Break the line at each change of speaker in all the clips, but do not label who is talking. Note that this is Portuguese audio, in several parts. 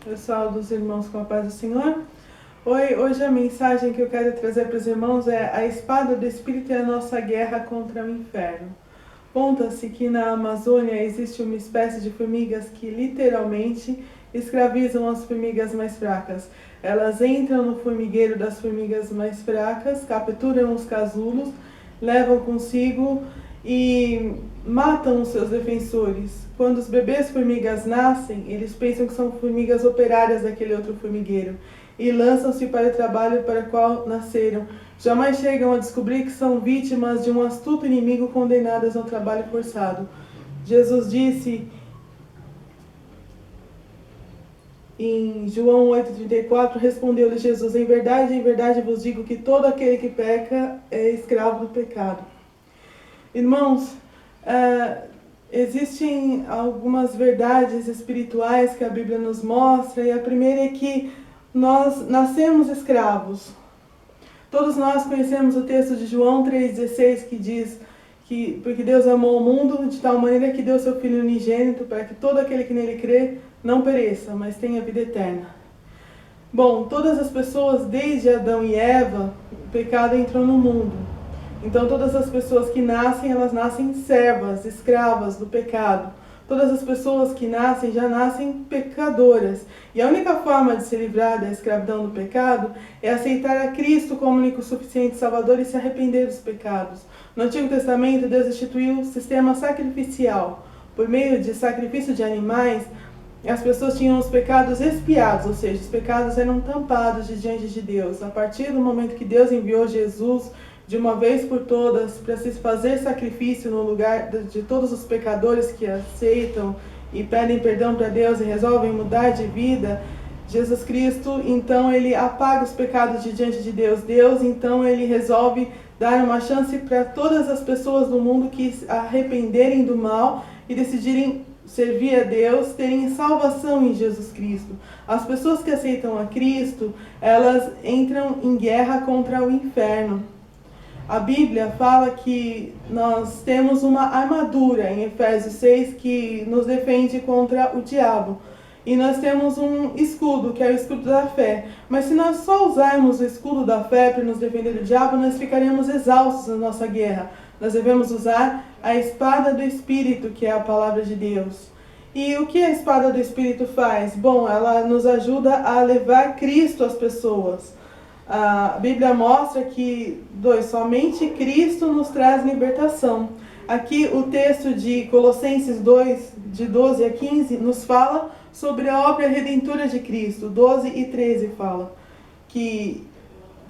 Eu saúdo os irmãos com a paz do Senhor. Hoje a mensagem que eu quero trazer para os irmãos é: a espada do Espírito é a nossa guerra contra o inferno. Conta-se que na Amazônia existe uma espécie de formigas que literalmente escravizam as formigas mais fracas. Elas entram no formigueiro das formigas mais fracas, capturam os casulos, levam consigo e matam os seus defensores. Quando os bebês formigas nascem, eles pensam que são formigas operárias daquele outro formigueiro e lançam-se para o trabalho para o qual nasceram. Jamais chegam a descobrir que são vítimas de um astuto inimigo condenadas ao trabalho forçado. Jesus disse em João 8,34, respondeu-lhe Jesus: em verdade vos digo que todo aquele que peca é escravo do pecado. Irmãos, existem algumas verdades espirituais que a Bíblia nos mostra, e a primeira é que nós nascemos escravos. Todos nós conhecemos o texto de João 3,16, que diz que porque Deus amou o mundo de tal maneira que deu seu Filho unigênito para que todo aquele que nele crê não pereça, mas tenha vida eterna. Bom, todas as pessoas, desde Adão e Eva, o pecado entrou no mundo. Então todas as pessoas que nascem, elas nascem servas, escravas do pecado. Todas as pessoas que nascem, já nascem pecadoras. E a única forma de se livrar da escravidão do pecado é aceitar a Cristo como único suficiente Salvador e se arrepender dos pecados. No Antigo Testamento, Deus instituiu um sistema sacrificial. Por meio de sacrifício de animais, as pessoas tinham os pecados expiados, ou seja, os pecados eram tampados diante de Deus. A partir do momento que Deus enviou Jesus de uma vez por todas para se fazer sacrifício no lugar de todos os pecadores que aceitam e pedem perdão para Deus e resolvem mudar de vida, Jesus Cristo, então ele apaga os pecados diante de Deus. Deus, então, ele resolve dar uma chance para todas as pessoas do mundo que arrependerem do mal e decidirem servir a Deus, terem salvação em Jesus Cristo. As pessoas que aceitam a Cristo, elas entram em guerra contra o inferno. A Bíblia fala que nós temos uma armadura em Efésios 6 que nos defende contra o diabo. E nós temos um escudo, que é o escudo da fé. Mas se nós só usarmos o escudo da fé para nos defender do diabo, nós ficaremos exaustos na nossa guerra. Nós devemos usar a espada do Espírito, que é a palavra de Deus. E o que a espada do Espírito faz? Bom, ela nos ajuda a levar Cristo às pessoas. A Bíblia mostra que somente Cristo nos traz libertação. Aqui o texto de Colossenses 2, de 12 a 15, nos fala sobre a obra redentora de Cristo. 12 e 13 fala que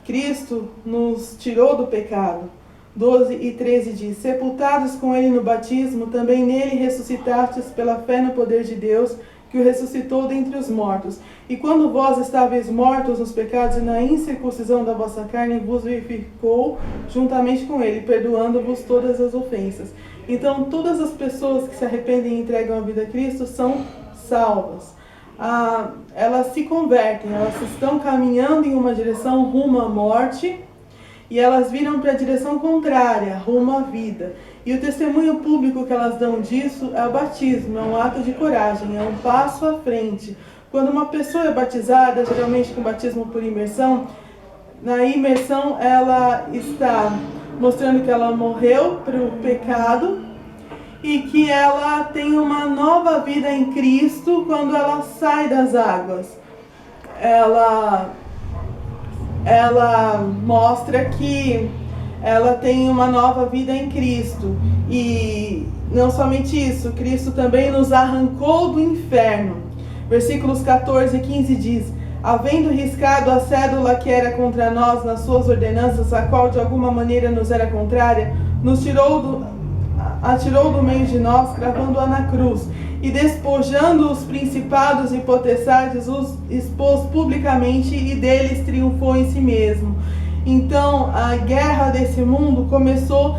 Cristo nos tirou do pecado. 12 e 13 diz: sepultados com ele no batismo, também nele ressuscitastes pela fé no poder de Deus, que o ressuscitou dentre os mortos. E quando vós estáveis mortos nos pecados e na incircuncisão da vossa carne, vos vivificou juntamente com ele, perdoando-vos todas as ofensas. Então, todas as pessoas que se arrependem e entregam a vida a Cristo são salvas. Elas se convertem, elas estão caminhando em uma direção rumo à morte, e elas viram para a direção contrária, rumo à vida. E o testemunho público que elas dão disso é o batismo, é um ato de coragem, é um passo à frente. Quando uma pessoa é batizada, geralmente com batismo por imersão, na imersão ela está mostrando que ela morreu para o pecado e que ela tem uma nova vida em Cristo quando ela sai das águas. Ela mostra que ela tem uma nova vida em Cristo. E não somente isso, Cristo também nos arrancou do inferno. Versículos 14 e 15 diz: havendo riscado a cédula que era contra nós nas suas ordenanças, a qual de alguma maneira nos era contrária, atirou do meio de nós, cravando-a na cruz. E despojando os principados e potestades, os expôs publicamente e deles triunfou em si mesmo. Então, a guerra desse mundo começou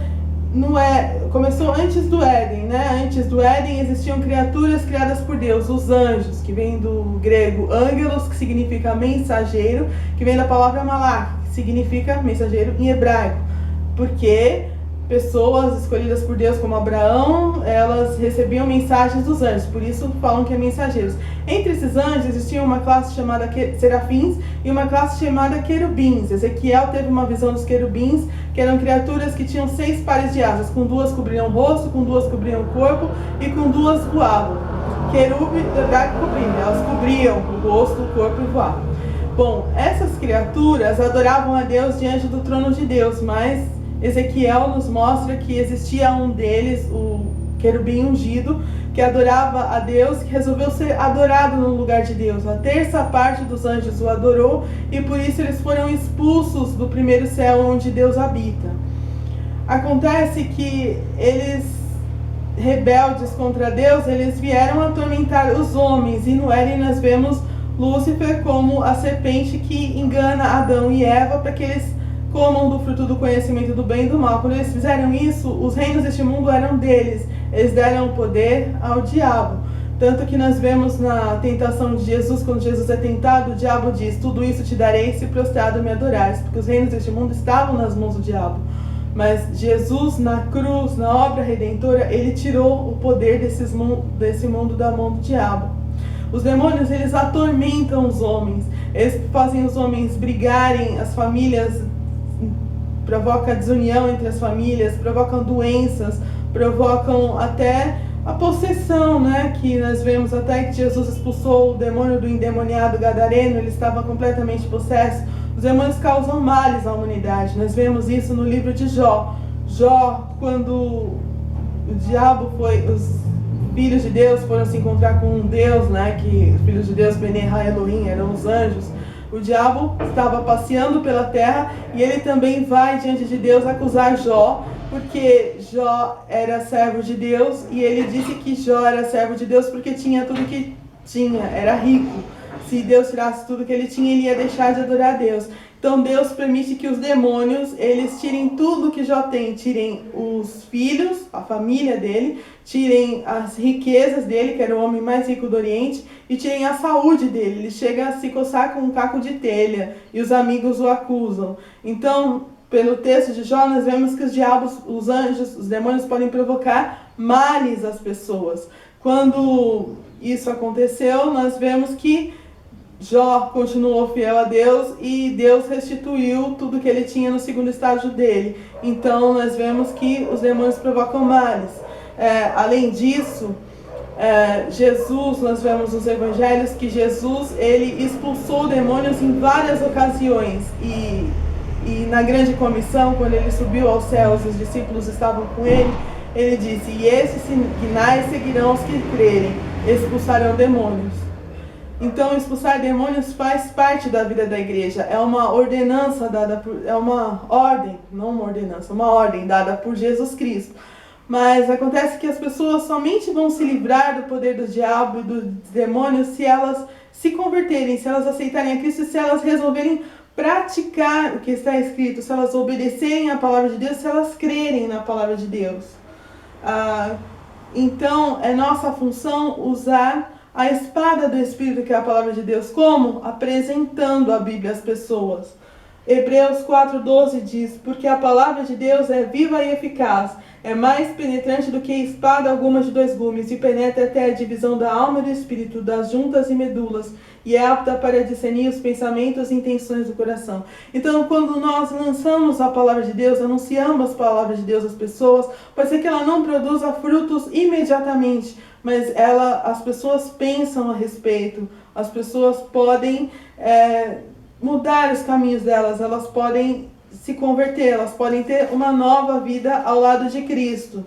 antes do Éden, né? Antes do Éden existiam criaturas criadas por Deus, os anjos, que vem do grego angelos, que significa mensageiro, que vem da palavra malach, que significa mensageiro em hebraico. Porque pessoas escolhidas por Deus como Abraão, elas recebiam mensagens dos anjos, por isso falam que é mensageiros. Entre esses anjos existia uma classe chamada serafins e uma classe chamada querubins. Ezequiel teve uma visão dos querubins, que eram criaturas que tinham 6 pares de asas, com 2 cobriam o rosto, com 2 cobriam o corpo e com 2 voavam. Querube, elas cobriam o rosto, o corpo e voavam. Bom, essas criaturas adoravam a Deus diante do trono de Deus, mas Ezequiel nos mostra que existia um deles, o querubim ungido, que adorava a Deus, que resolveu ser adorado no lugar de Deus. A terça parte dos anjos o adorou e por isso eles foram expulsos do primeiro céu onde Deus habita. Acontece que eles, rebeldes contra Deus, eles vieram atormentar os homens, e no Éden nós vemos Lúcifer como a serpente que engana Adão e Eva para que eles comam do fruto do conhecimento do bem e do mal. Quando eles fizeram isso, os reinos deste mundo eram deles. Eles deram o poder ao diabo. Tanto que nós vemos na tentação de Jesus, quando Jesus é tentado, o diabo diz: tudo isso te darei se prostrado me adorares, porque os reinos deste mundo estavam nas mãos do diabo. Mas Jesus, na cruz, na obra redentora, ele tirou o poder desse mundo da mão do diabo. Os demônios, eles atormentam os homens, eles fazem os homens brigarem, as famílias, provocam desunião entre as famílias, provocam doenças, provocam até a possessão, né? Que nós vemos até que Jesus expulsou o demônio do endemoniado gadareno, ele estava completamente possesso. Os demônios causam males à humanidade. Nós vemos isso no livro de Jó. Jó, quando o diabo os filhos de Deus foram se encontrar com um Deus, né? Que os filhos de Deus, Benerra Elohim, eram os anjos. O diabo estava passeando pela terra e ele também vai diante de Deus acusar Jó, porque Jó era servo de Deus, e ele disse que Jó era servo de Deus porque tinha tudo que tinha, era rico. Se Deus tirasse tudo que ele tinha, ele ia deixar de adorar a Deus. Então Deus permite que os demônios, eles tirem tudo que Jó tem, tirem os filhos, a família dele, tirem as riquezas dele, que era o homem mais rico do Oriente, e tirem a saúde dele. Ele chega a se coçar com um caco de telha, e os amigos o acusam. Então, pelo texto de Jó, nós vemos que os diabos, os anjos, os demônios podem provocar males às pessoas. Quando isso aconteceu, nós vemos que Jó continuou fiel a Deus e Deus restituiu tudo que ele tinha no segundo estágio dele. Então nós vemos que os demônios provocam males. Além disso, Jesus, nós vemos nos evangelhos que Jesus, ele expulsou demônios em várias ocasiões, e na grande comissão, quando ele subiu aos céus, os discípulos estavam com ele, ele disse: e esses sinais seguirão os que crerem, expulsarão demônios. Então, expulsar demônios faz parte da vida da igreja. É uma ordenança dada é uma ordem, não uma ordenança, uma ordem dada por Jesus Cristo. Mas acontece que as pessoas somente vão se livrar do poder do diabo e dos demônios se elas se converterem, se elas aceitarem a Cristo, se elas resolverem praticar o que está escrito, se elas obedecerem à palavra de Deus, se elas crerem na palavra de Deus. Então, é nossa função usar a espada do Espírito, que é a palavra de Deus. Como? Apresentando a Bíblia às pessoas. Hebreus 4:12 diz: porque a palavra de Deus é viva e eficaz, é mais penetrante do que espada alguma de 2 gumes, e penetra até a divisão da alma e do espírito, das juntas e medulas, e é apta para discernir os pensamentos e intenções do coração. Então, quando nós lançamos a palavra de Deus, anunciamos a palavra de Deus às pessoas, pode ser que ela não produza frutos imediatamente, mas as pessoas pensam a respeito, as pessoas podem mudar os caminhos delas, elas podem se converter, elas podem ter uma nova vida ao lado de Cristo.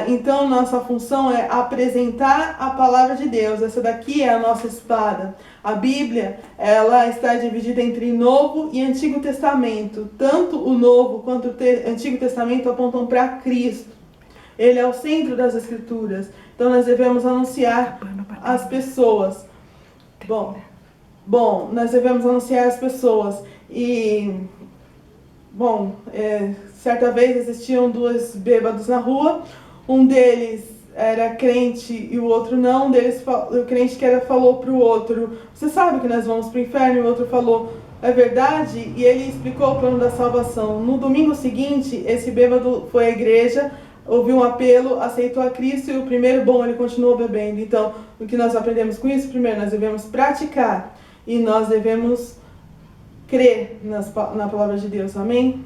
Então, nossa função é apresentar a palavra de Deus. Essa daqui é a nossa espada. A Bíblia, ela está dividida entre Novo e Antigo Testamento. Tanto o Novo quanto o Antigo Testamento apontam para Cristo. Ele é o centro das Escrituras. Então, nós devemos anunciar às pessoas. Bom, nós devemos anunciar às pessoas. Certa vez existiam 2 bêbados na rua. Um deles era crente e o outro não. O crente que era falou para o outro: você sabe que nós vamos para o inferno? E o outro falou: é verdade e ele explicou o plano da salvação. No domingo seguinte, esse bêbado foi à igreja, ouviu um apelo, aceitou a Cristo e o primeiro ele continuou bebendo. Então, o que nós aprendemos com isso? Primeiro, nós devemos praticar e nós devemos crer na palavra de Deus. Amém?